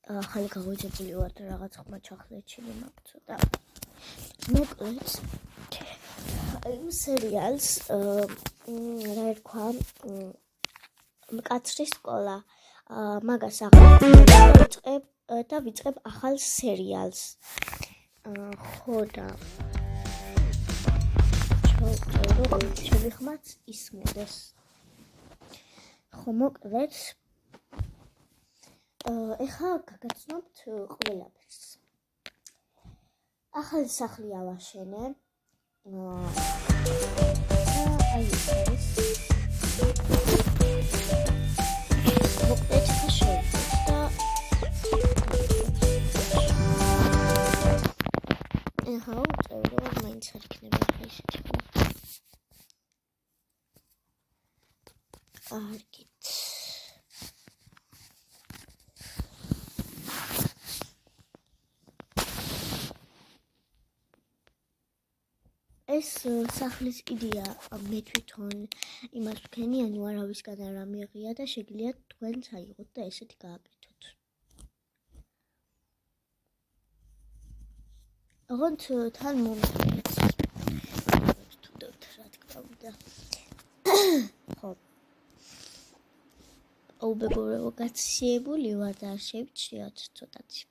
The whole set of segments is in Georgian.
ახალი გაღვიძებული ვარ რაღაც ხმა ჩახლეჩილი მაქვს ცოტა. მოკლედ იმ სერიალს რა ერქვა მკაცრი სკოლა მაგას ვიწყებ ახალ სერიალს. ხო და ჩემი ხმაც ისმოდეს. ხო მოკლედ ეხლა გაგაცნობთ ყველაფერს. ახალი სახლი ავაშენე. აი ეს მოკლედ შეგვიძლია და ეხლა უწევრო მაინც არ იქნება ესეთი. კარგით. ეს სახლის იდეა მე თვითონ იმას ვქენი, ანუ არავისგან არ ამიღია და შეგიძლიათ თქვენც აიღოთ და ესეთი გააკეთოთ. ოღონდ თან მომწონს. ვთქვით რა თქმა უნდა. ხო. უბეგორო გაციებული ვარ და არ შევჩიოთ ცოტათი.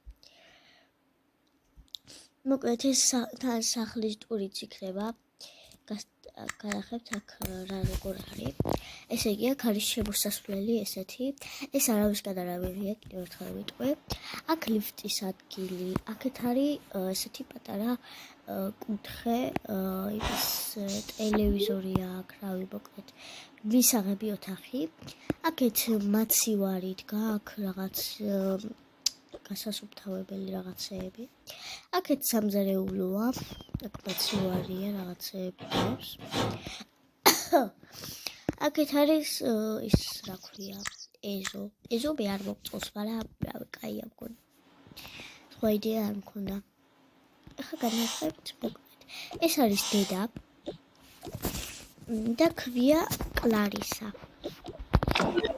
მოკლედ ეს თან სახლის ტურიც იქნება. გადახებთ აქ რა როგორ არის. ესე იგი აქ არის შემოსასვლელი ესეთი. ეს არავისგან არ ამიღია, კიდევ ერთხელ ვიტყვი. აქ ლიფტის ადგილი, აქეთ არის ესეთი პატარა კუთხე, ის ტელევიზორი აქ, რავი, მოკლედ ვისაღები ოთახი. აქეთ მაცივარი დგა, აქ რაღაც გასასუფთავებელი რაღაცეები. აქეთ სამზარეულოა, აქ მაცივარია რაღაცეები აქვს. აქეთ არის ის რა ქვია, ეზო მე არ მოგწონს, მაგრამ რავი, კაია მგონი. სხვა იდეა არ მქონდა. ახლა განახებთ მოკლედ. ეს არის დედა და ქვია კლარისა.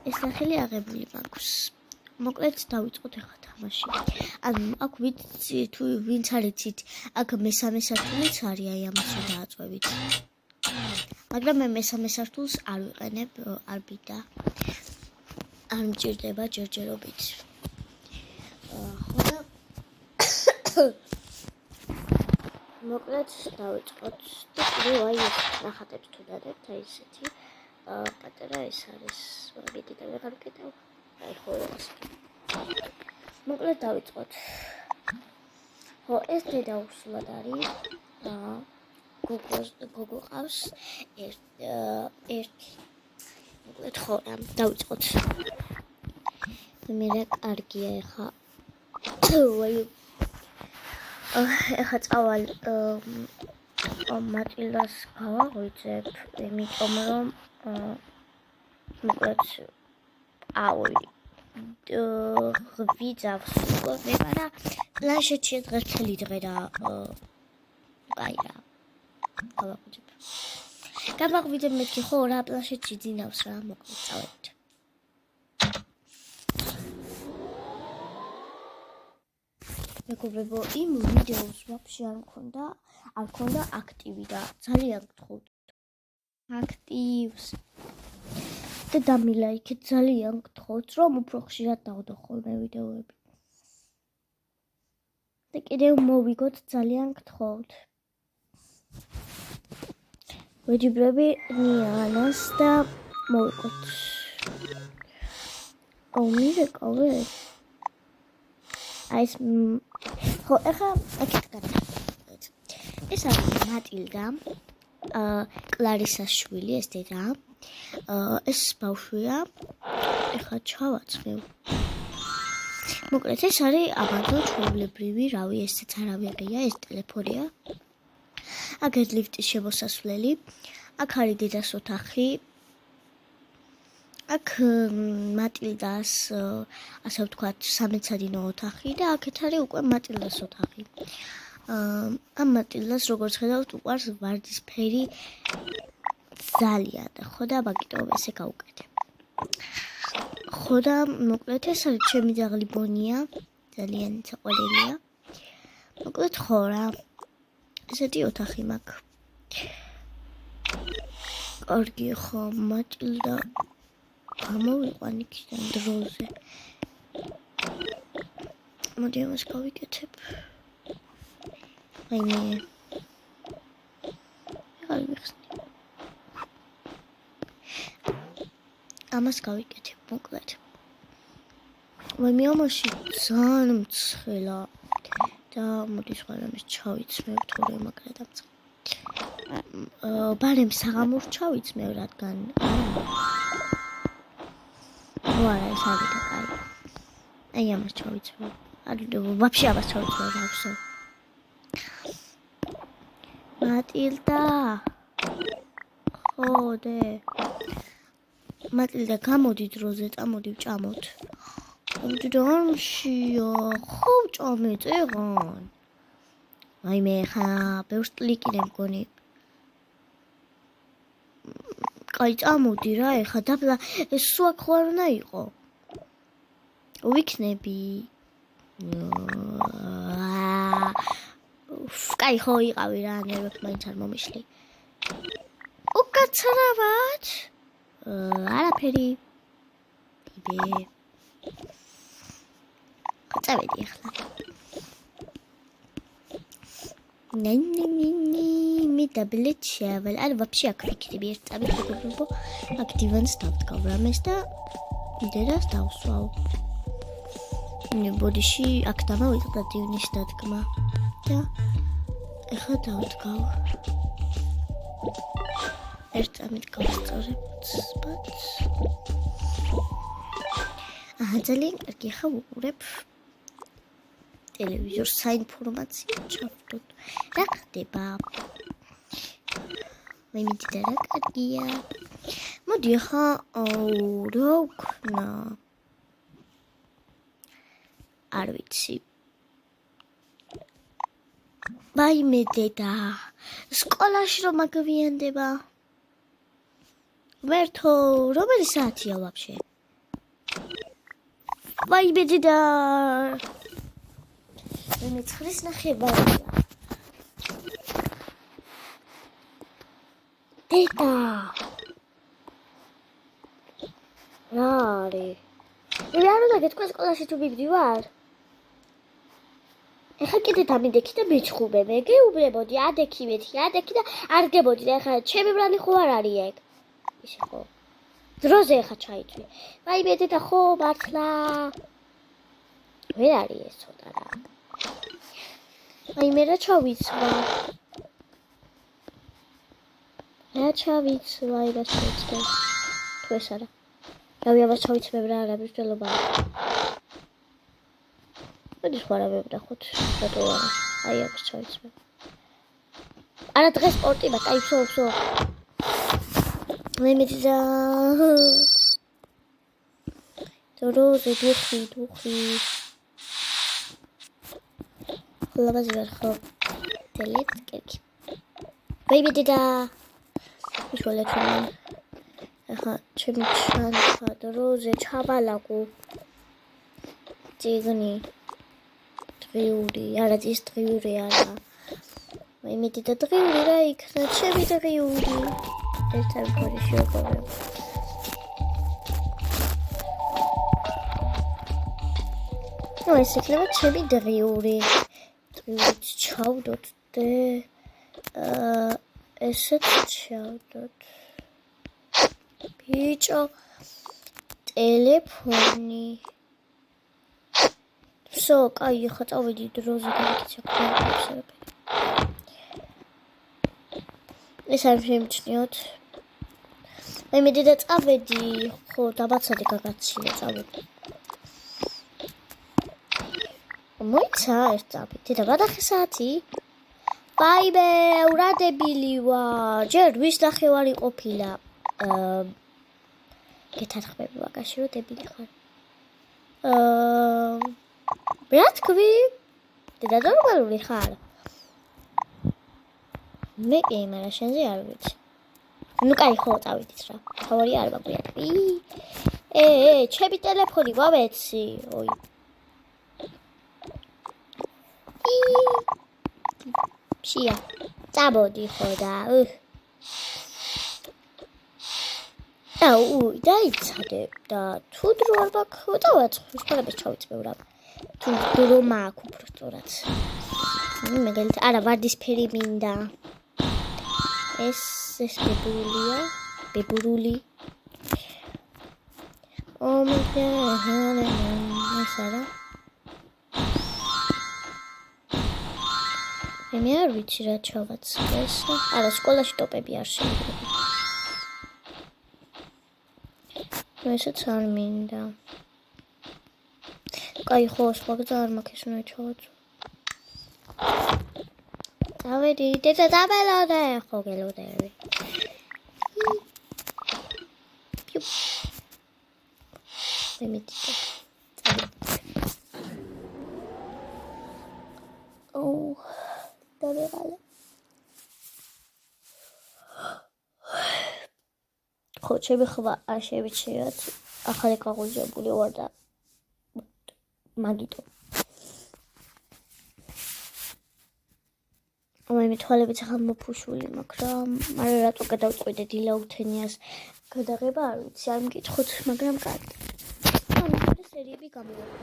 ეს სახელი აღებული მაქვს. მოკლედ დავიწყოთ ახლა თამაში. ანუ აქ ვიცი თუ ვინც არ იცით, აქ მესამე სართულიც არის, აი ამას დააწვევით. მაგრამ მე მესამე სართულს არ ვიყენებ, არ ბიდა. არ მჭირდება ჯერჯერობით. ხო და მოკლედ დავიწყოთ და კიდევ აი ეს ნახატებს თუ დადებთ, აი ესეთი პატარა ეს არის. ვიდეო და ვეღარ ვკეთებ. აი ხო ეს. მოკლედ დავიწყოთ. ხო ეს დედა უსულად არის. გოგო ყავს ერთი. მოკლედ ხო დავიწყოთ. მე რა კარგია ეხა. ვაი ეხა წავალ მატილდას გავაღვიძებ, იმიტომ რომ მოკლედ ვიძავს უკვე, მაგრამ პლანშეტში დღეს მთელი დღე და აი რა გავაღვიძებ. გავაღვიძებ მეთქი ხო რა პლანშეტში ძინავს რა, მოკლედ წავედით. მეგობრებო, იმ ვიდეოს ვაფშე არ მქონდა აქტივი და ძალიან გთხოვთ აქტივს და დამილაიქეთ, ძალიან გთხოვთ, რომ უფრო ხშირად დავდო ხოლმე ვიდეოები. და კიდევ მოვიგოთ, ძალიან გთხოვთ. ვეჯიბრები ნიანას და მოვიგოთ. მირეკავე. აი ეს ხო ეხლა აკეთ გადავიდეთ. ეს არის მატილდა, კლარისას შვილი, ეს დედა. ეს ბავშვია. ეხლა ჩავაცხევ. მოკლედ ეს არის აბანო ჩვეულებრივი, რავი, ესეც არავიღია, ეს ტელეფონია. აქეთ ლიფტის შემოსასვლელი. აქ არის დედას ოთახი. აქ მატილდას ასე ვთქვათ, სამეცადინო ოთახი და აქეთ არის უკვე მატილდას ოთახი. ამ მატილდას როგორც ხედავთ, უყვარს ვარდისფერი ძალიან, ხო და მაგიტომ ესე გავუკეთე. ხო და მოკლედ ეს არის ჩემი ძაღლი ბონია, ძალიან საყვარელია. მოკლედ ხო რა. ესეთი ოთახი მაქვს. კარგი ხო, მატილდა გამოვიყვან იქიდან დროზე. მოდი ამას გავიკეთებ. აიმე. აღარ მიხსნი. ამას გავიკეთებ მოკლედ. მე ამაში ძალიან მცხელა და მოდის მაგრამ ეს ჩავიცმევ თორე მაგრა დამწყ. ბარემ საღამოს ჩავიცმევ რადგან ვარა ეს არის და კაი. აი ამას ჩავიცმევ. вообще ამას ჩავიცმევ რა ვსო. მატილდა. ხოდე. მატილდა გამოდი დროზე, წამოდი ვჭამოთ. დრონშია, ხო ვჭამეთ ეღან. აი მე ხა ბევრს კლიკინე მგონი. კაი წამოდი რა ეხა დაბლა ეს სულ აქ ხარ უნდა იყო. ვიქნები. კაი ხო იყავი რა, ნერვებს მაინც არ მომიშლი. უკაცრავად. არაფერი. იბე. წავედი ახლა. მე დაბლეთ შეავალ. არ вообще აქ ვიქნები ერთ წამით ვიგებო. აქ დივანს დავდგავ რამეს და დედას დავსვავ. ბოდიში აქ დამავიწყდა დივნის დადგმა და ეხლა დავდგავ. ერთ წამით გავსწორებ ბაც. ძალიან კარგი ხა ვუყურებ ტელევიზორს საინფორმაციო ჩავდოთ. რა ხდება? მე მითხრა რა კარგია. მოდი ხა რა ვქნა? არ ვიცი. ვაიმე დედა, სკოლაში რომ აგვიანდება. ვერთო, რომელი საათია вообще? ვაიმე დედა. მე 9:30. დედა. რა არის? მე არ უნდა გეთქვა სკოლაში თუ მივდივარ? ეხლა კიდე დამიდექი და მეჩხუბე, მე გეუბნებოდი, ადექი და არ გებოდი, ეხლა ჩემი ბრალი ხო არ არის ეგ. ისე ხო. დროზე ეხლა ჩაიწვი. ვაიმე დედა ხო მართლა. ვერ არის ეს ცოტა რა. აი მე რა ჩავიცვა. რა ჩავიცვა, რა ჩავიცვა. თუ ეს არა. რავი ამას ჩავიცმევ რა, რა მნიშვნელობა აქვს. მოდი სხვა რა ვებრახოთ, რატო არა. აი ამას ჩავიცმევ. არა დღეს სპორტი მაქვს, აი ვსო. მე მითხრა. დროზე დუხი. ლაბაზი ვარ ხო. დელეთ კერკი. ვაიმე დედა. უშუალოდ ახლა ჩემი ჩანთა დროზე ჩავალაგო. ძიგნი. დღიური, არა ის დღიური არა. ვაიმე დედა დღიური რა იქნა, ჩემი დღიური. ერთად ხარი შევყავე. ნუ ეს იქნება ჩემი დღიური. ჩავდოთ და ესეც ჩავდოთ. ბიჭო ტელეფონი. всё, კაი, ხა წავედი დროზე გამიქცე ყველაფერს. ეს არ შემჩნიოთ. მე დედა წავედი, ხო, დაბაცადე გაგაცილე წავედი. მოიცა ერთ წავედი. დედა გადახე საათი. ვაიმე, ურადებილი ვარ. ჯერ ვის ნახევარი ყოფილა. გეთარხმები მაგაში რომ დებილი ხარ. რა თქვი? დედა ნორმალური ხარ? მე კი მაგრამ შენზე არ ვიცი. ნუ კაი ხო წავიდით რა. თავარი არ მაგვიათვი. ჩემი ტელეფონი გავეცი. ოი. ფშია. წამოდი ხო და. დაიცადე და თუ დრო არ მაქვს, დავაწყოთ ჩავიწევ რა. თუ დრო მაქვს უფრო სწორად. მაგალითად, არა ვარდისფერი მინდა. ეს ბებურულია, ბებურული. ეს არა. მე არ ვიცი რა ჩავაწყდეს. არა, სკოლაში ტოპები არ შეიძლება. ესეც არ მინდა. კაი, ხო, სხვა გზა არ მაქვს, უნდა ჩავაწყო. დავედი, დედა დაველოდე, ხო გელოდები. დავეღალე. ხო, ჩემი ხმა არ შევიჩერეთ. ახალი კაღუზებული ვარ და მაგიტო. მე თვალებიც ახლა მოფუშული მაქვს რა, მაგრამ რატო გადავწყვიტე დილაუთენიას გადაღება არ ვიცი, არ მკითხოთ, მაგრამ კარგი. ამ სერიები გამოვაყენე.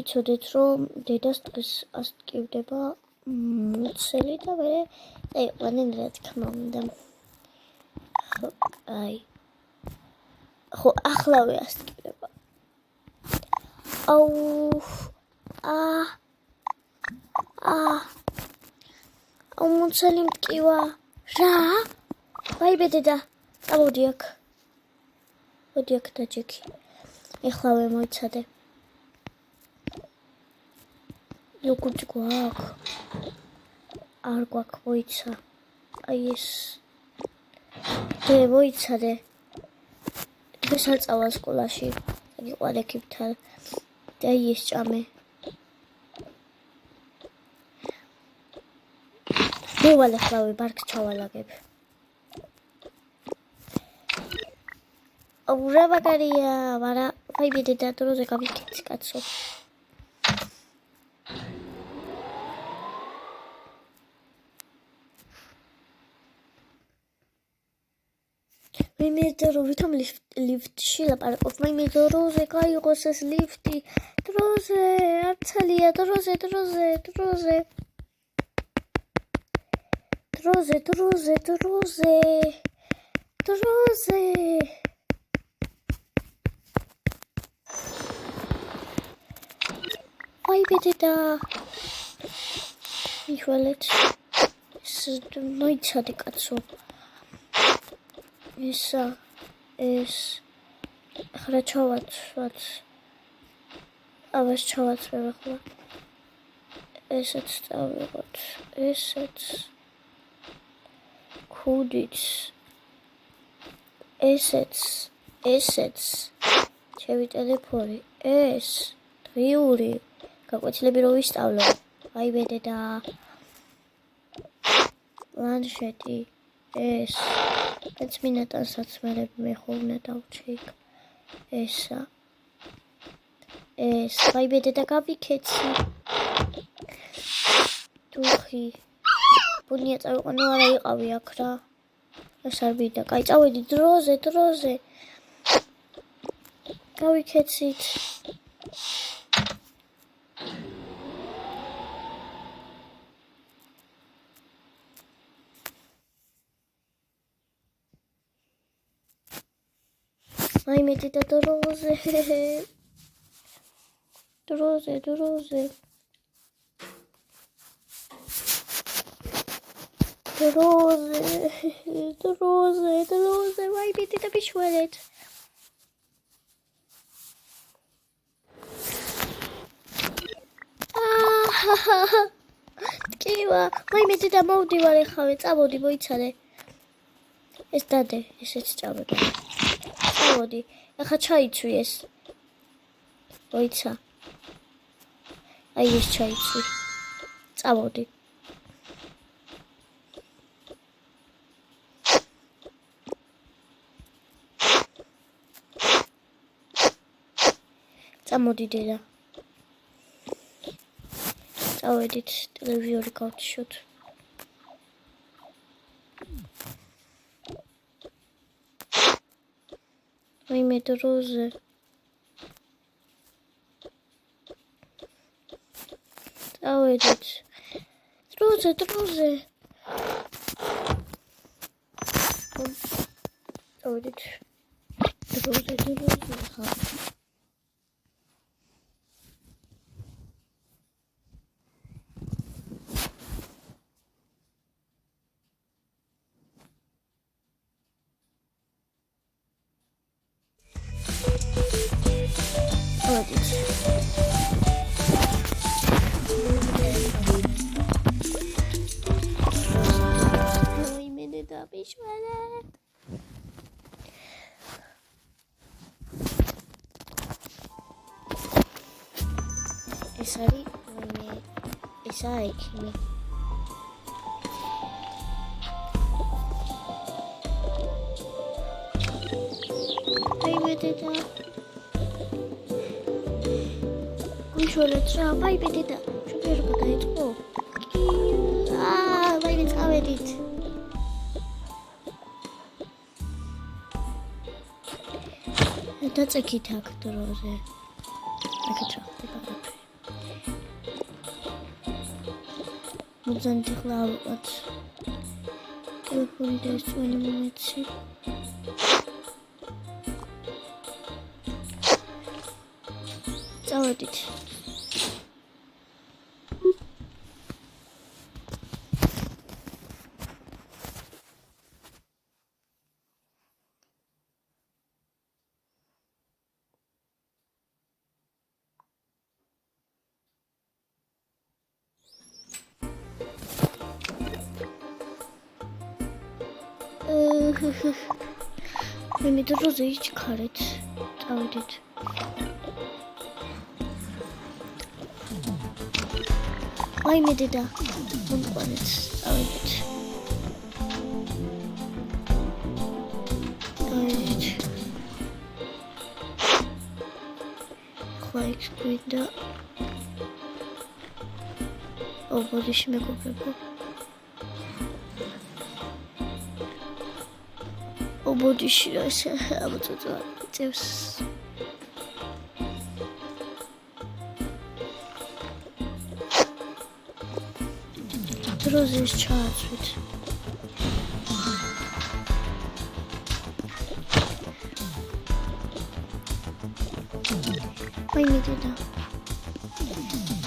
იცოდეთ რომ დედას დღეს ასტკივდება მუცელი და მე ეყვანენ რა თქმა უნდა. ხო, ახლავე ასტკივდება. მუცელი მტკივა. რა? ვაიბე დედა, წამოდი აქ. მოდი აქ დაჯექი. ეხლავე მოიცადე. Locul guac. Ar guac voița. Aies. De voița de. Trebuie să-ți au ascultat și să-i oare chiptal. De aies ceame. Nu vale hlaui, barc cealaltă geb. Aura bagaria, vara, fai bine de atunci de capiți cațo. მე რომ ვითომ ლიფტში ლაპარაკობ, მე დროზე გაიღოს ეს ლიფტი, დროზე, არცალია, დროზე. Vai bededa. მიხვალეთ. მოიცადე კაცო. ეს ახლა ჩავაცვათ. ავას ჩავაცვებ ახლა. ესეც წავიღოთ. ესეც. ქუდიც. ესეც. ჩემი ტელეფონი. ეს. დღიური. გაკვეთილები რო ვისწავლო. აი ბედედა. პლანშეტი. ეს. ეს მინატანსაც მე ხოლმე დავჩიქ. ესა. ეს. აი ბედედა გავიქეცი. დუხი. ბუნია წავიყვანო არა იყავი აქ რა. ეს არ ვიდა. კაი წავედი დროზე. გავიქეცით. აი მე და დროზე. ვაი ბიდი და ბიშვერეთ. ტკივა, ვაი მე და მოვდივარ ეხავე, წამოდი მოიცადე. ეს დადე, ესეც წავედი. წამოდი, ახლა ჩაიცვი ეს. მოიცა. აი ეს ჩაიცვი. წამოდი. წამოდი დედა. წავედით ტელევიზორი გავთიშოთ. ვაიმე დროზე. წავედით. დროზე. წავედით. დროზე ხა. Esai kimi. Baby deda. Gusholetra, baby deda. Super გადაიწყო. Baby წავედით. დაწეკით აქ დროზე. აქეთ რა ხდება? მოგზავნით ახლა ავიღოთ ტელეფონი და ეს წვენი მომეცი. წავედით. მე დროზე იჩქარეთ. წავედით. ვაიმე დედა. მომყვანეთ. წავედით. ხლა იქ გვინდა. ბოდიში მეგობრებო. ბოდიში ასე აბოცოა წევს. დროზეს ჩააცვით. ვაიმე დედა.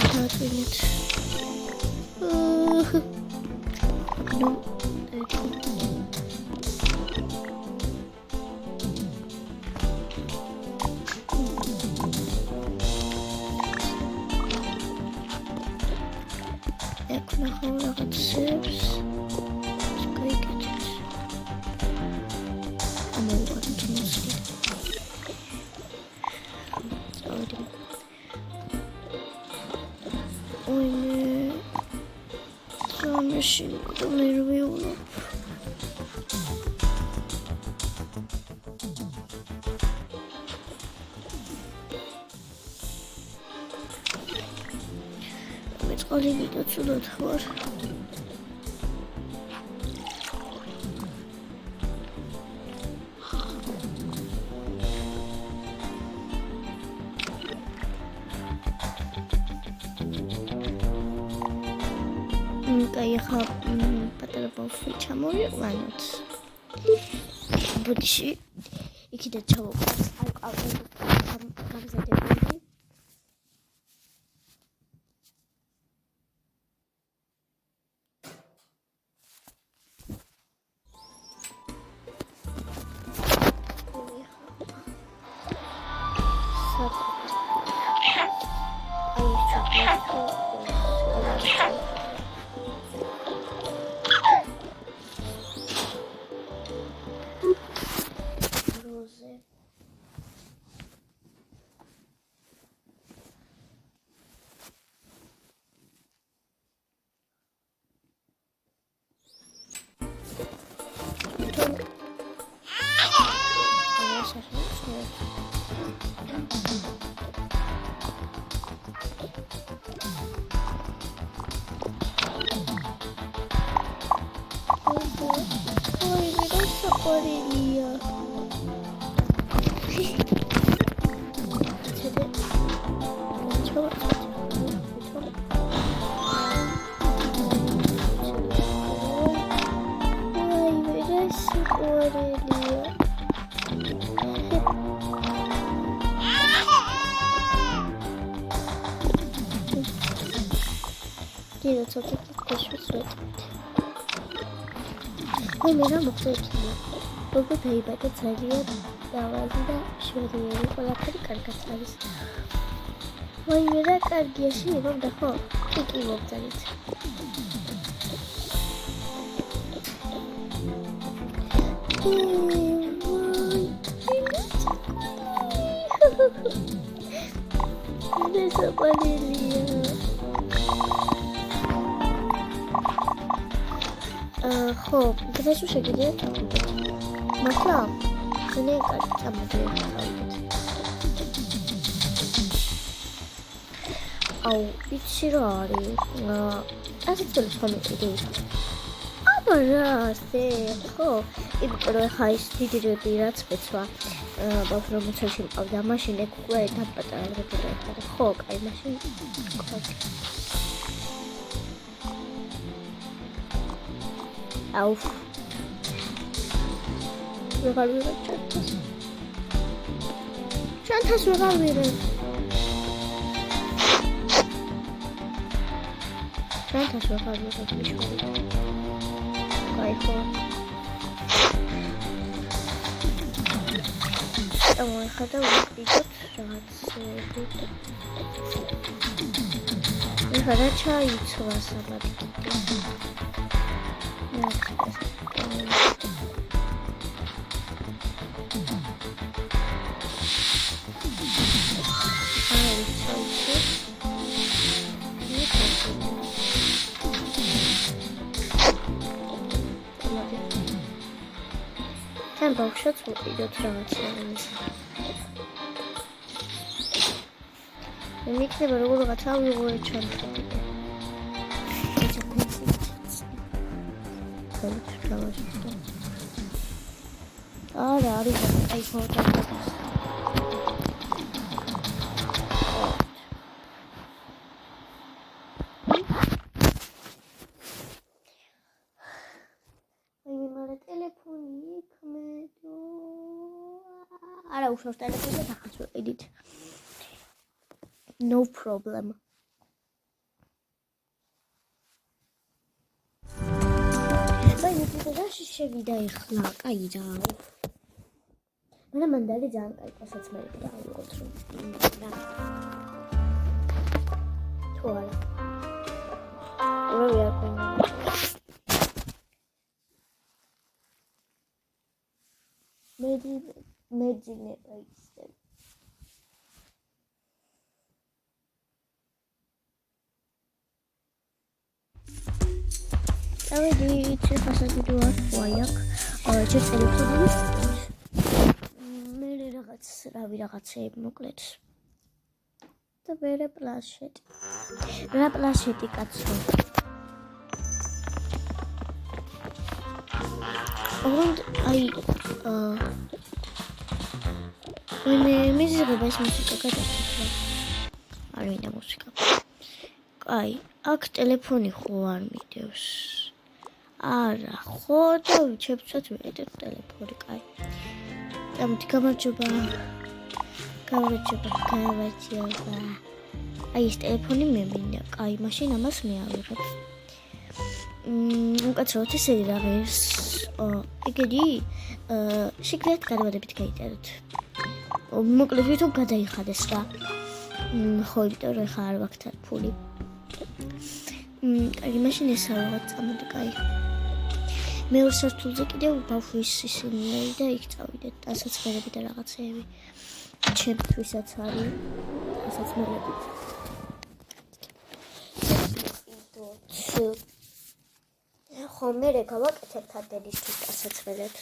ჩააცვით. ნუ წყალივიდა ცუდად ხარ. კაი ხა პატარა ბავშვი ჩამოვიყვანოთ. ბოდიში იქიდან ჩავოყვანოთ. გამზადებული. სიყვარელია. That's okay. I made a mistake. Over pay by the Sadia, there wasn't a shredded for a carcass. When you record the sheep of the hole, thinking of it. There's a body. خب کتاشو شکلیه مطلب خونه کارت او هیچی رو آری از این طولش خونه ایده اما راسته خب این روی خواهیش دیدی رو دیرات بتوا با فرامو چشم او در ماشینه کوه تب بدارم خب ای ماشین Auf. Wegar biren çantas wegar biren. Çantas wegar biren. Kayfo. Ama xata uqdidot რაღაც. ხარა ჩაიცვა საბად. Ten bauxshot ვიყიდოთ რაღაცა. მიქნება როგორ რაღაცა ვიღურე ჩანთები. არა, არის აი ფოტო. Ara უშავს ტელეფონზე დახაც ვიყიდით. No problem. Vai მიწიდან შევიდა ეხლა, კაი რა. მან დაგე ძალიან კაი პასაცმელი დავიღოთ რომ. თუ არა. რა ვიყო? მეძინე რაიცენ. ავედი ციფასადი ვარ ვაიაკ. ჯერ ტელეფონი. მე რაღაცეები მოკლედ. და მერე პლანშეტი. რა პლანშეტი კაცო. Und ai მე მიზღება ეს მუსიკა გადაჭრა. არ მინდა მუსიკა. აი, აქ ტელეფონი ხო არ მიდევს. არა, ხო და ვიჩებცოთ ვიყიდეთ ტელეფონი, კაი. ამით გამარჯობა. აი ეს ტელეფონი მე მინდა, კაი, მაშინ ამას მე ავიღებ. უკაცრავად ესე რაღაც ეგეთი შეგრეთ გადავადებით გაიწეროთ. მოკლედ თვითონ გადაიხადეს რა. ხო, იმიტომ რომ ხა არ ვაქ ფული. აი მაშინ ეს რაღაც წამოდი კაი. მეორე სართულზე კიდევ ბავშვის ისინია და იქ წავიდეთ დასაცმელები და რაღაცეები. ჩემთვისაც არის დასაცმელები. ხო მე გავაკეთებ თადელისთვის დასაცმელებს.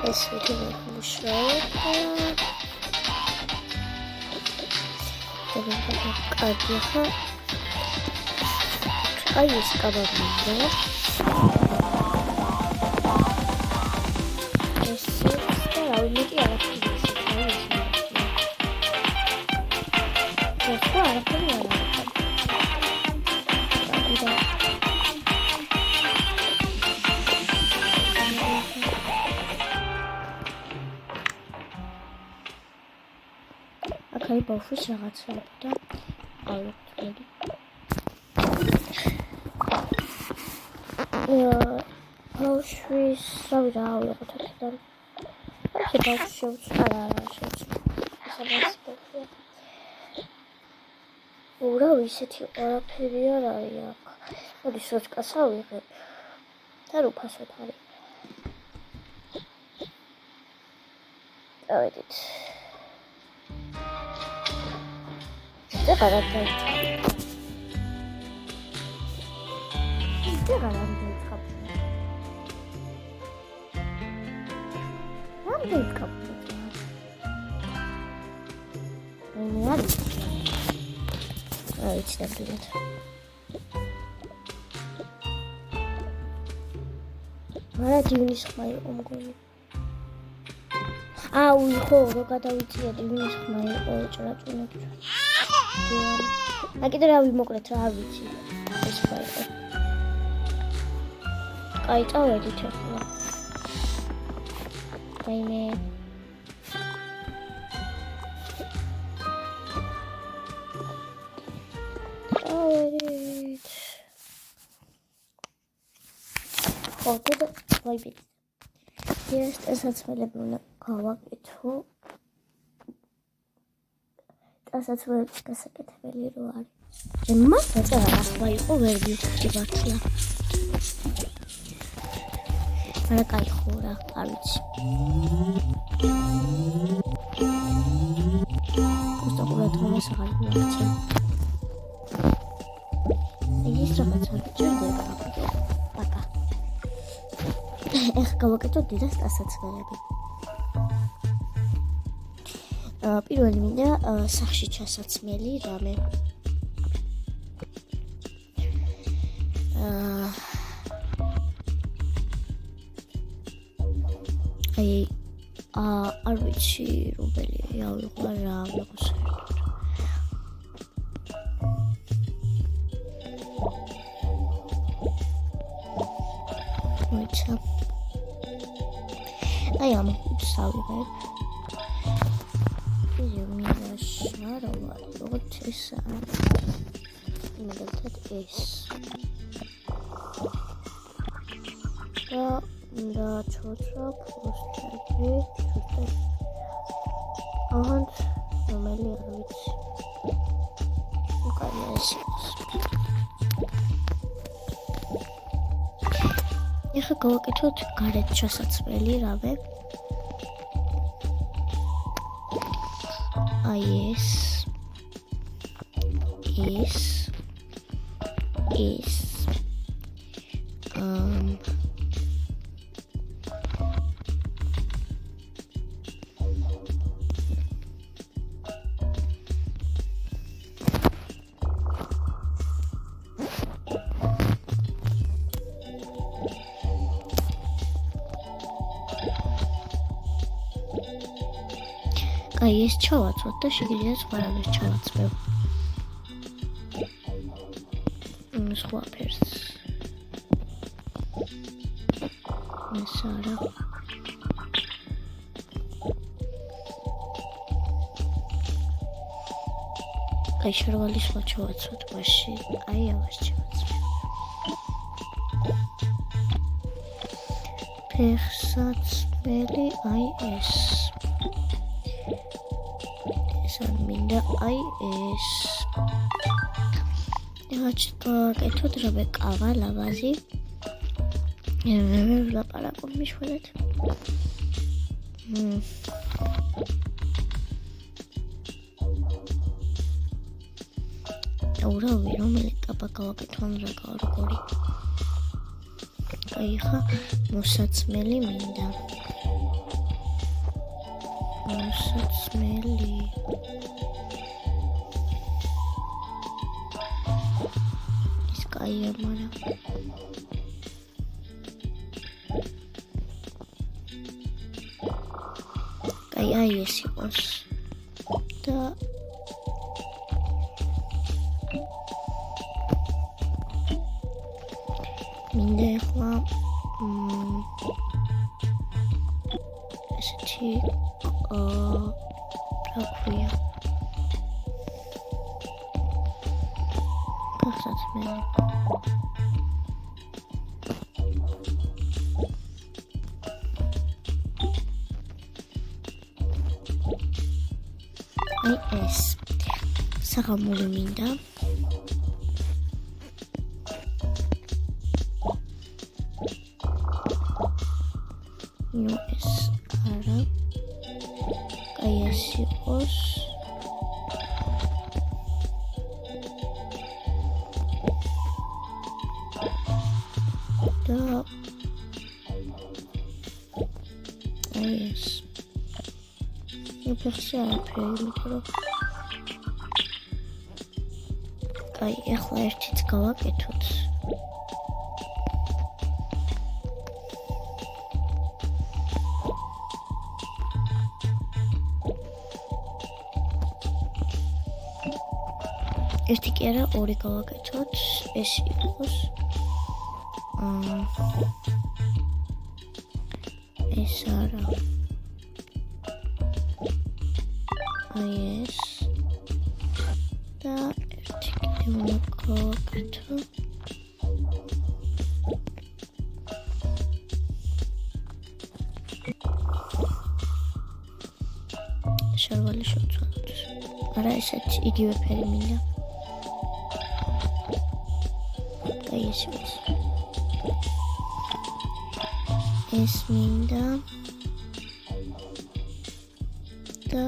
ეს ვიდეო მუშაობ კარგი ხა აი ეს კაბაბი ეს და აულიგი არაფერი ეს არაფერი აქ ბავშვის რაღაცა და ავიღოთ ბავშვის რავი რა ავიღოთ აქედან ახლა ბავშვი შევწვა ურავი ისეთი ყველაფერი არ არის აქ მოდი სოჭკას ავიღებ და უფასოდ არის დავედით და გადავიდეთ. და გადავიდეთ. რამდენი კაპიტა? მე არ ვიცი დავიდეთ. არა ჯივნის ხმა იყო მგონი. აუ ხო რო გადავიწია ჯივნის ხმა იყო ჭრაჭუნები. აქ კიდე რავი მოკლედ რა არ ვიცი ეს ხო იყო აი წავედით ახლა დაიმე წავედით ხო და ვაიბით ეს დასაცმელები უნდა გავაკეთო დასაცმელების გასაკეთებელი რო არის. იმას დაწერა ახლა იყო ვერ ვიცი მართლა. არა კაი ხო რა, არ ვიცი. უსტაყურად მომას აღარ მოგწე. ის რაღაცა ჭირდება. პაკა. ეხლა გავაკეთო დიდას დასაცმელები. პირველი მინდა სახში ჩასაცმელი რამე აი არ ვიცი რომელი ავიღო რა ავიღო მოიცა აი ამ სავიღებ როგორც ეს მაგალითად ეს და ჩოცა პოსტები ჩუტე აჰანს რომელი არ ვიცი უკანა ეს ეხლა გავაკეთოთ გარეთ ჩასაცმელი რავე აი ეს აი ეს ჩავაცვოთ და შეგიძლიათ სხვა რამეს ჩავაცვევ. სხვა ფერს. ეს არა. აი შარვალი სხვა ჩავაცვოთ მაშინ. აი ამას ჩავაცვევ. ფეხსაცმელი აი ეს. მინდა აი ეს ეხლა რაბე კავა ლავაზი ლაპარაკობ მიშველეთ ურავი რომელი კაბა გავაკეთო ან როგორი აი ხა მოსაცმელი მინდა მოსაცმელი. ის კაია, მაგრამ აი ეს იყოს და მინდა ახლა ესეთი რა ქვია მოსაცმელი. ეს საღამული მინდა ეს არა კაი ეს იყოს და ეს ფეხზე არაფერი, იმიტომ რომ კაი, ახლა ერთიც გავაკეთოთ. ერთი კი არა, ორი გავაკეთოთ. ეს იყოს ეს არა ეს და ერთი კიდევ გავაკეთო. შარვალი შევცვალოთ. არა, ესეც იგივე ფერი მინდა. აი ეს არის. ეს მინდა და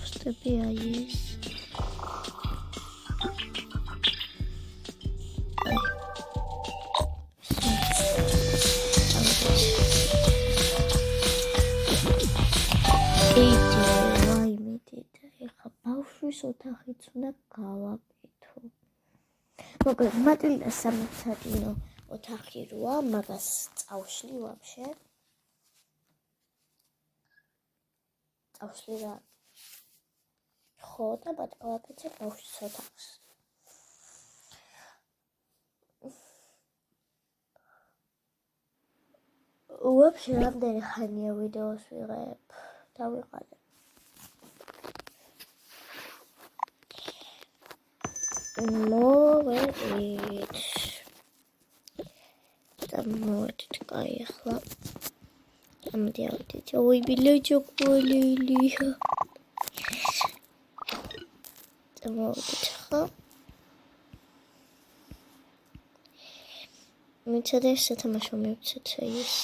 ვსტები აი ეს. ბავშვის ოთახიც უნდა გავაკეთო. მოკლედ მატილდა სამეცადინო ოთახი როა, მაგას წავშლი ვაფშე. წავშლი რა. ხო და გავაკეთე ბავშვის ოთახს. ვაფშე რამდენი ხანია ვიდეოს ვიღებ? დავიყალე. მოვედით და მოვედით კაი ახლა ამდი ავიდეთ. ой ბილეჯო კოლილია და მოვედით ახლა მიცადე სათამაშო მივცეთ ის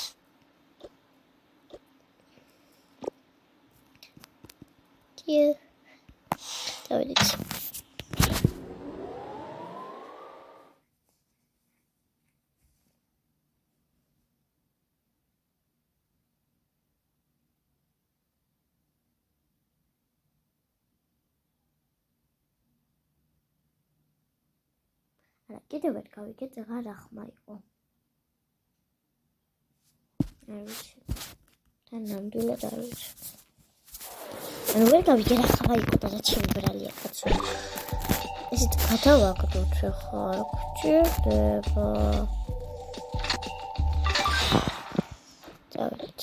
კი დავიდეთ. კიდევ ვერ გავიგეთ რა რახმა იყო. არ ვიცი. და ნამდვილად არ ვიცი. ანუ ვერ გავიგე რა ხმა იყო და რა ჩემბრალია კაცო. ესეთ გადავაგდოთ ახლა არ გჭირდება. დავით.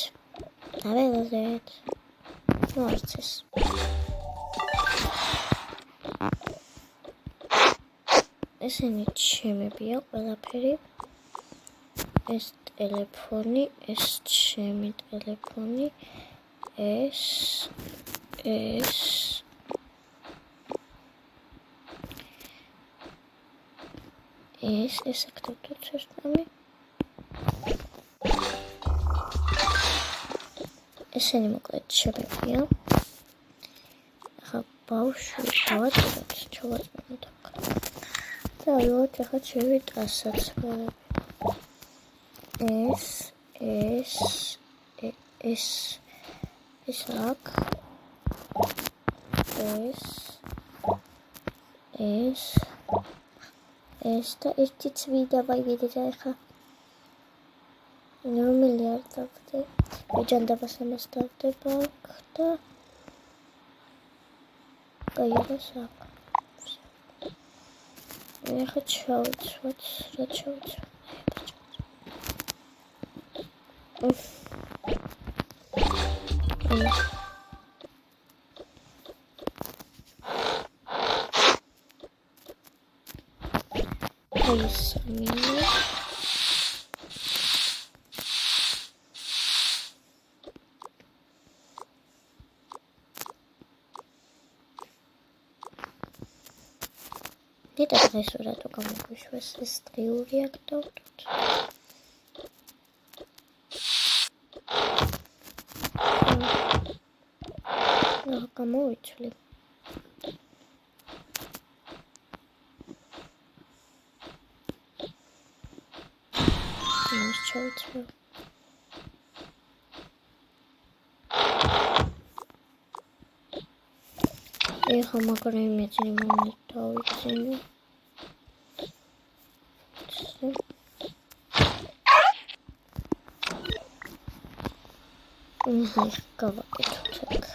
დაველოდეთ. მოარცეს. ესენი ჩემებია ყველაფერი. ეს ტელეფონი, ეს ჩემი ტელეფონი, ეს აქტივდოთ ერთამი. ესენი მოკლედ ჩემებია. ახლა ბავშვი დავაწყოთ, ჩავაწყოთ აქ. და ვიღოთ ახლა ჩემი ტასაცმელები. ეს ეს აქ ეს და ერთი წვიდა ვაიგეთ ახლა რომელი არ დავდე ეჯანდაბას ამას დავდება და გაიგეს აქ ახლა ჩავიცვათ რა ჩავიცვათ Dita დღეს რატო გამოგვიშვეს ეს დღიური აქ დავდოთ. რა გამოვიცვლი. ის ჩავიცვლი. ეხა მაგრამ იმედი მომიტოვიცინე. გავაკეთოთ აქ.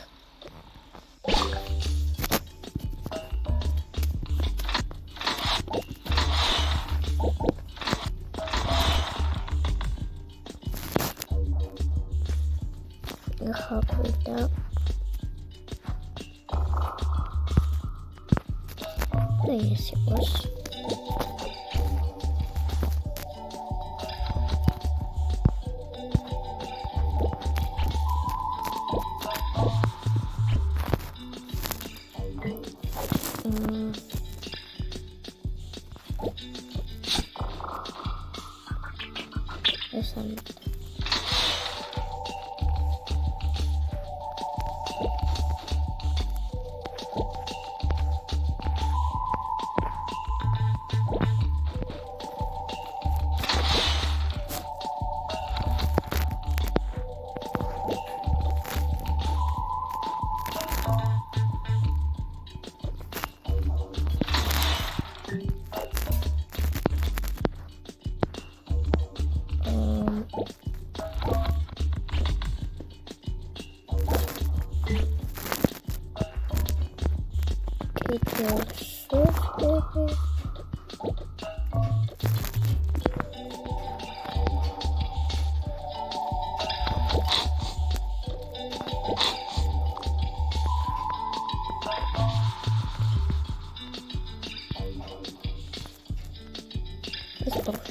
ეხა გვიდა ეს იყოს ეს არის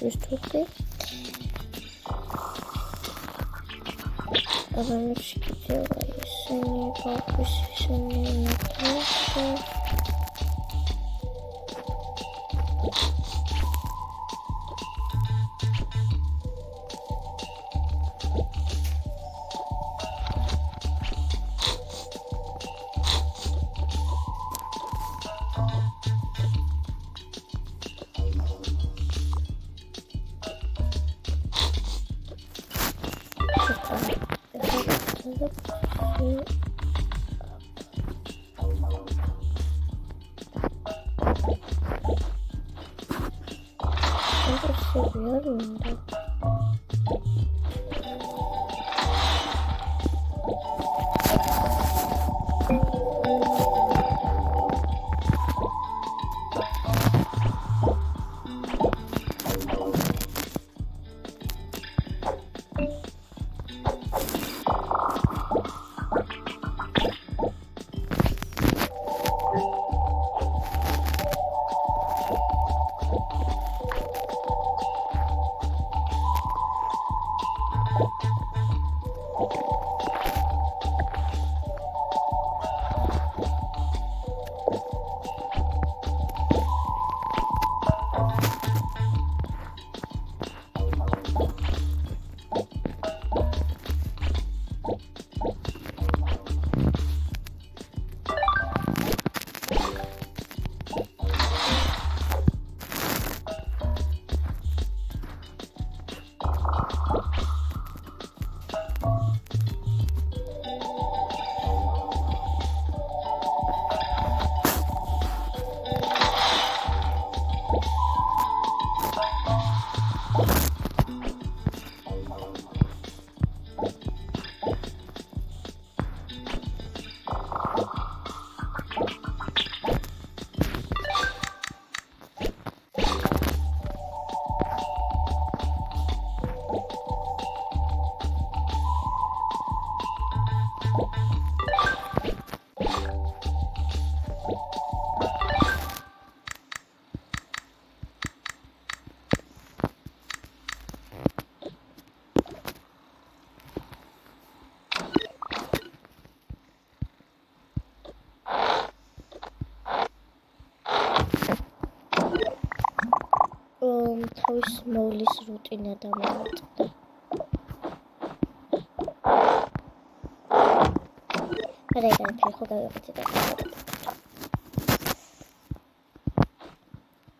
Чувствуете? Раньше делались они попущенные на то, თავის მოვლის რუტინა დამოვაწყდა. Regale per jugar a la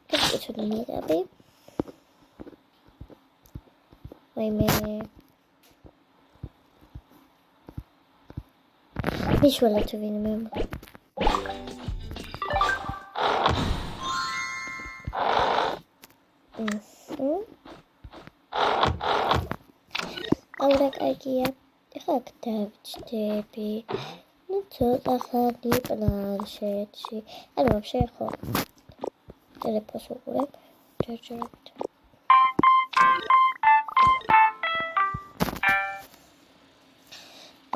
¿qué he hecho de mi gabi? Me suele te viene mesmo. Ahora aquí ya deja que te ცოტა ხანი პლანშეტში. ანუ вообще ხო ტელეფონს უყურებ ჯერჯერობით.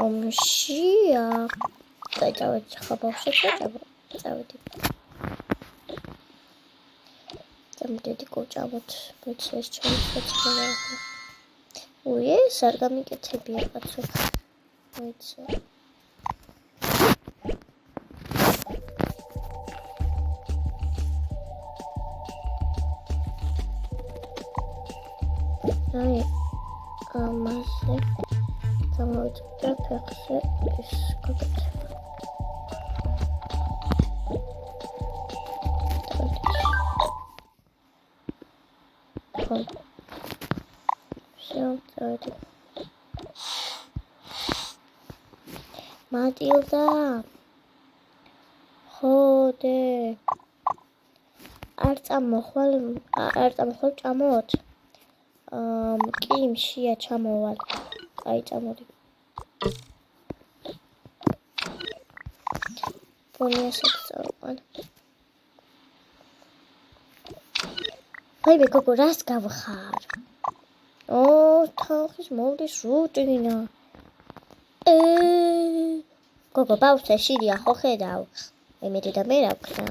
Ომშია. წავედი ხა ბავშვებს წავედი. წამოდედი კოჭავოთ პროცესს ჩავიცეცხლება. უე, არ გამიკეთებია კაცო. მოიცა. Ai, amase, tamot perfekse iskot. Все, давайте. Matilda, ხოდე. არ წამოხვალ ჭამოთ. კი მშია ჩამოვალ. აი წამოდი. პონიასაც წავყან. ვაიმე გოგო რას გავხარ? თანხის მოვლის რუტინა. გოგო ბავშვი შილია ხო ხედავ? მე და მე რა ვქნა?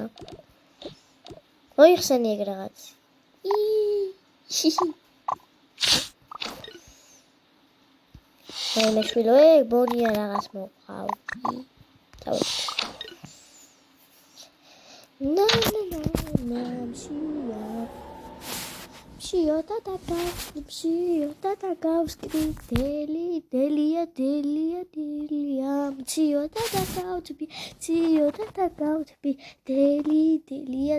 მოიხსენი ეგ რაღაც. მე შვილო ბონია რაღაც მოყავ. თავი. ნა მშია და გავსკდი დელია მშია და გავთბი დელია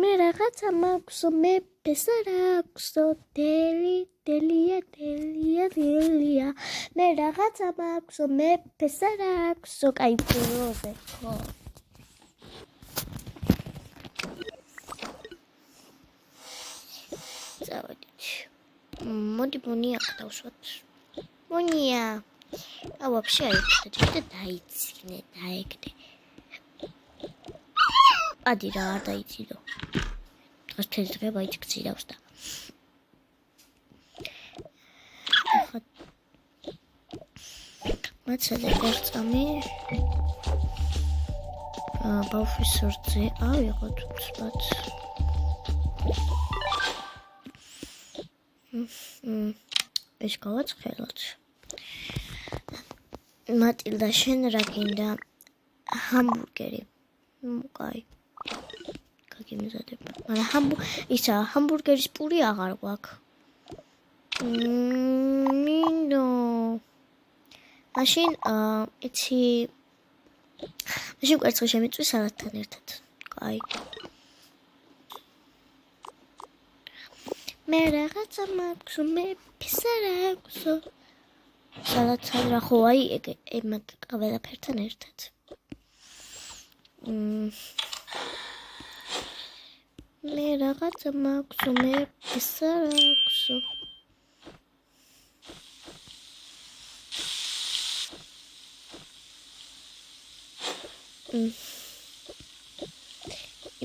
მე რაღაცა მაქვს მე პესარაქსო დელია მე რაღაცა მაქვს მე პესარაქსო კაი პროზე ხო მოდი მონია გადავშვათ მონია вообще აიქდა დაიცინე დაეგდე ადი რა არ დაიცინო დღეს თელი დღე გაიჩქცილავს და მაცადე გორწამი ბავშვის სორწე ავიღოთ უცბად ეს გავაცხელოთ მატილდა შენ რა გინდა ჰამბურგერი კაი გაგიმზადებ მაგრამ ისა ჰამბურგერის პური აღარ გვაქვს მინდო მაშინ იცი მაშინ კვერცხი შემიწვი სალატთან ერთად კაი მე რაღაცა მაქვს მე პისარაქსო სალატთან რა ხო აი ეგ მაგ ყველაფერთან ერთად მე რაღაცა მაქვს მე პისარაქსო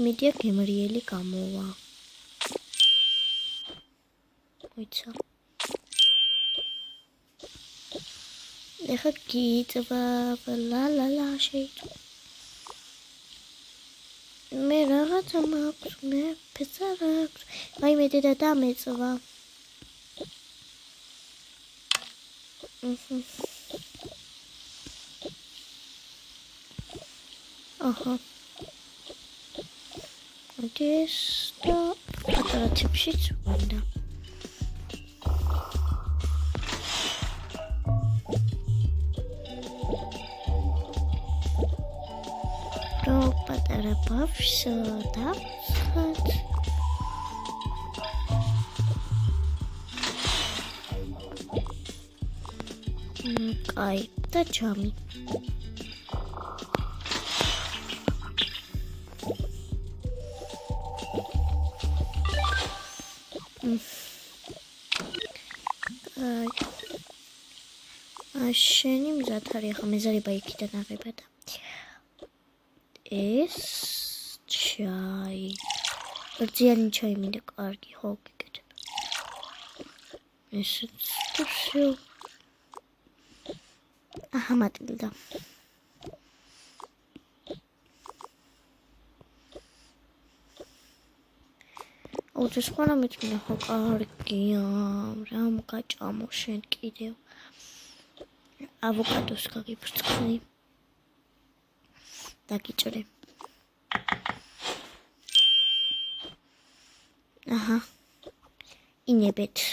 იმედია გემრიელი გამოვა მოიცა ეხა გიწვა ლა შეიტყო მე რაღაცა მაქვს მე პესარაქვს აი მე დედა დამეწვა აჰა ეს და პატარა ციფრშიც უნდა. რო პატარა ბავშვს დავხატ. კაი, და ჯამი. შენი მზად არის ახლა მეზარება იქიდან აღება და ეს ჩაი რძიანი ჩაი მინდა კარგი ხო გიკეთებ ესეც всё აჰა მატილდა ოდეს ხარა მეწმინა ხო კარგია რამ გაჭამო შენ კიდევ ავოკადოს გაგიფრთხილე დაგიჭრე აჰა ინებეთ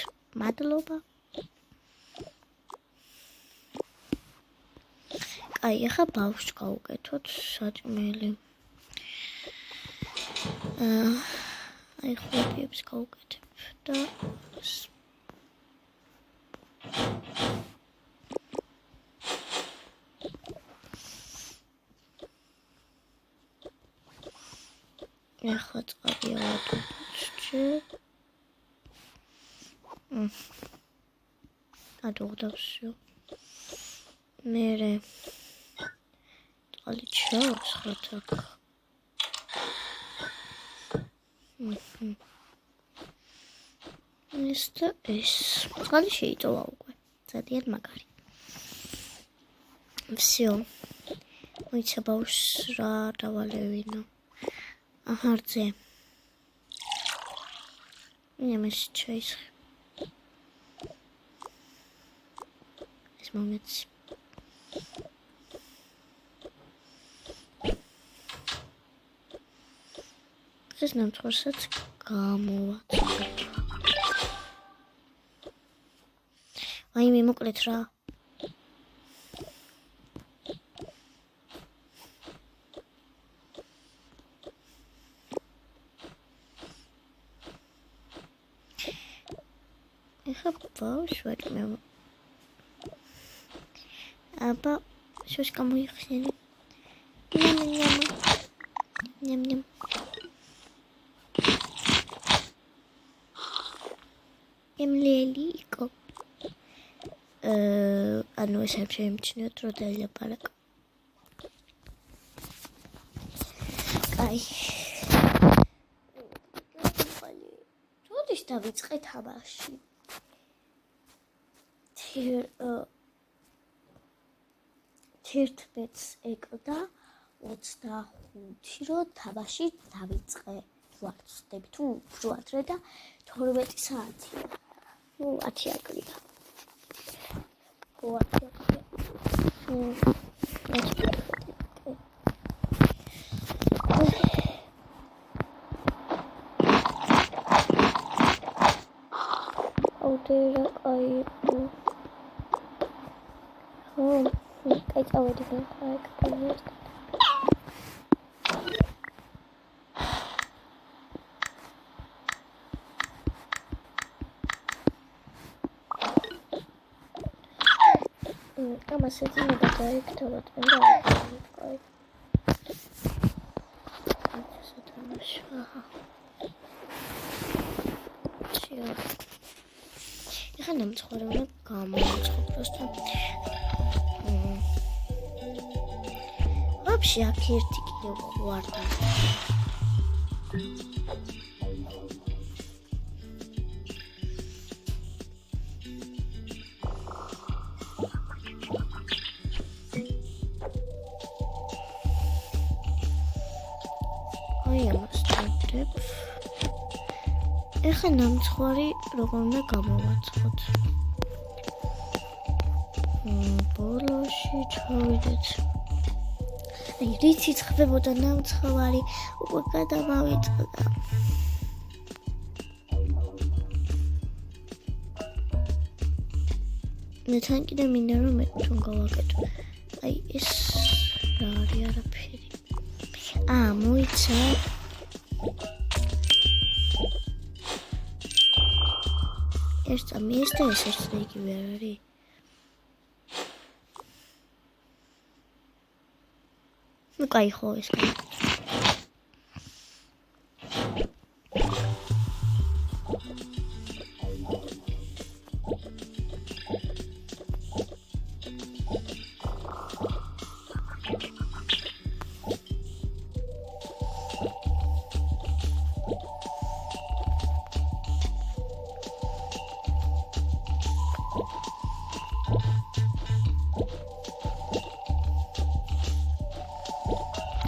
მადლობა აი ახლა ბავშვს გავუკეთოთ საჭმელი აი ხოთებს გავუკეთებ და ეხლა წყალი ავადობთ ადუღდავსო მერე წყალი ჩავს ხათაკ ეს და ეს წყალი შეიტოვა უკვე ძალიან მაგარი всё მოიცა ბავშვს რა დავალევინო აჰარზე ნემეს ჩაის ეს მომეც ეს ნამთვარსაც გამოვაწყო აი მე მოკლედ რა ბავშვი მე აბა შოშ გამოიხსენე ნემ ემლელიკო ანუ ეს შემჩნიოთ რომ დაილაპარაკ კაი როდის დავიწყე თამაში თერთმეტს ეკლდა 25 რო თამაში დავიწყე ვარცდები თუ ვარდრე და 12 საათია ნუ 10 აკლია აუდერა კაი კაი წავედი კაი ამას ეძინება დაიქთავოთ მე და კაი ეხლა ნამცხვარებმა გამოაცხო просто вообще აქ ერთი კიდევ ხوارდა ეხლა ნამცხვარი როგორ უნდა გამოვაცხოთ ბოლოში ჩავიდეთ აი რითიც ხდებოდა ნამცხვარი უკვე გადამავიწყდა მე თან კიდე მინდა რომ მე თვითონ გავაკეთო აი ეს რა არის არაფერი მოიცა ეს წამიეს და ეს ერთად იგივე არ არის ну кай ხო ეს კაი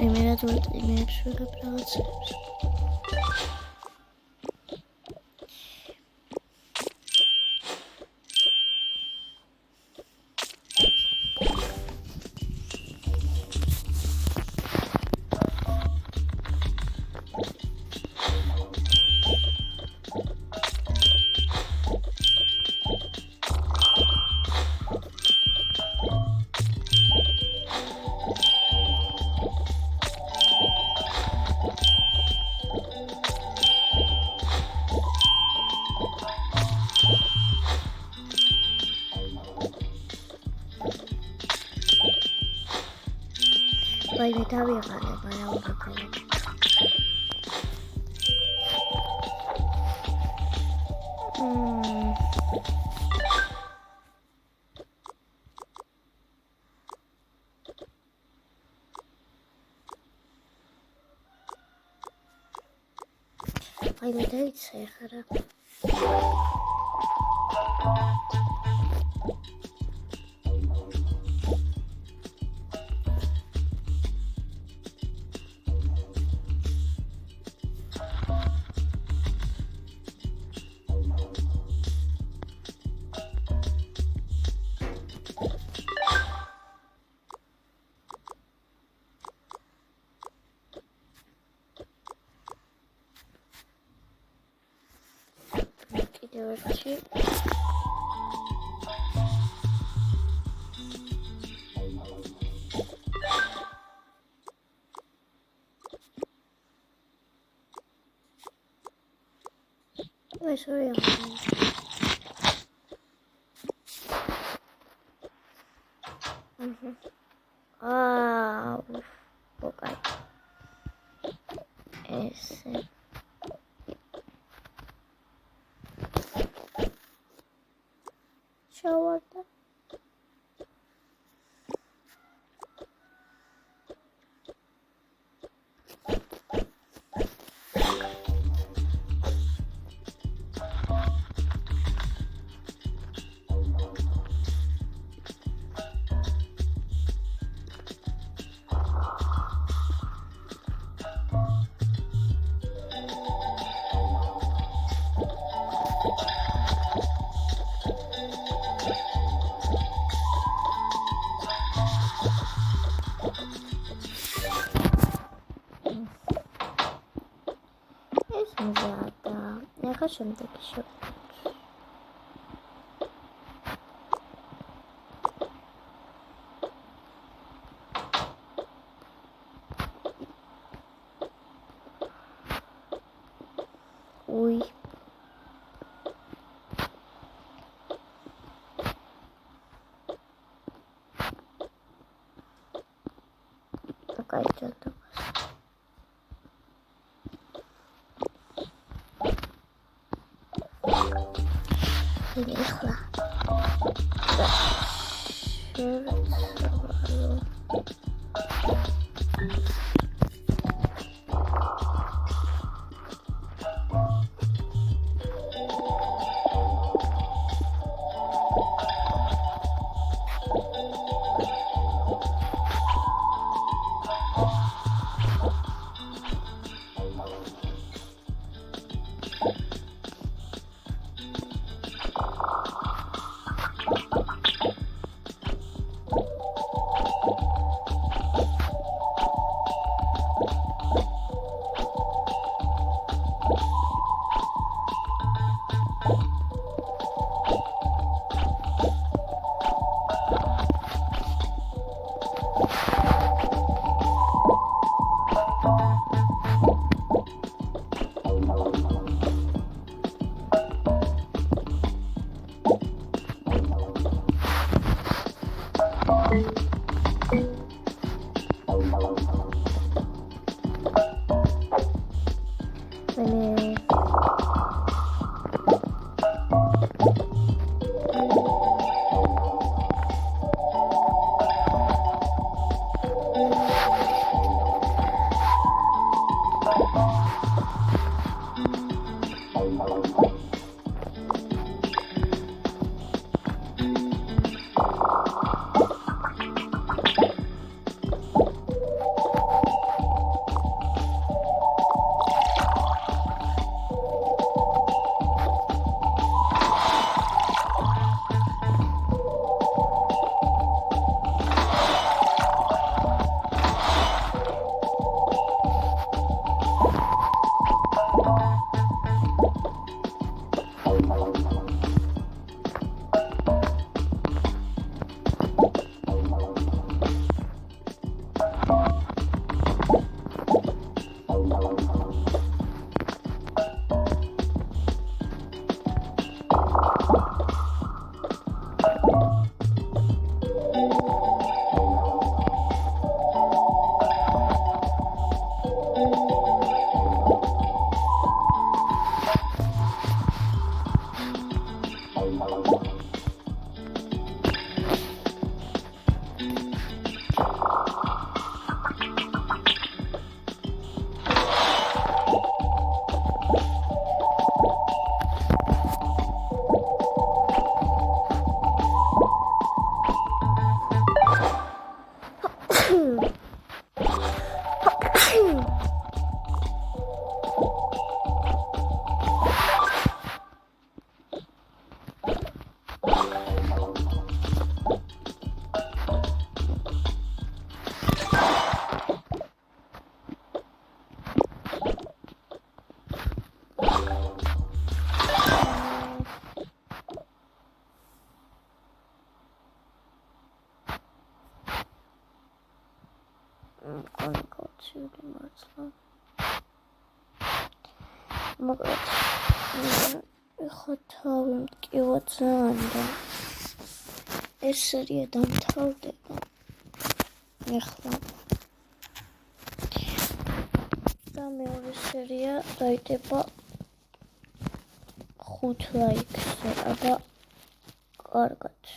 იმერად ვეტიმებს ვიღებ რაღაცებს Vai me davvero para una cosa. Vai me dai cera. Девочки. Ой, sorry. Okay. Ese. Şovada. Zada. Jaka შემდეგი შევხედოთ. Ui. Такая что-то. Ехала. Да. გამიგაცივდი მართლა. მოკლედ ეხლა თავი მტკივა ძალიან და ეს სერია დამთავრდება. ეხლა და მეორე სერია დაიდება 5 ლაიქზე, აბა კარგად.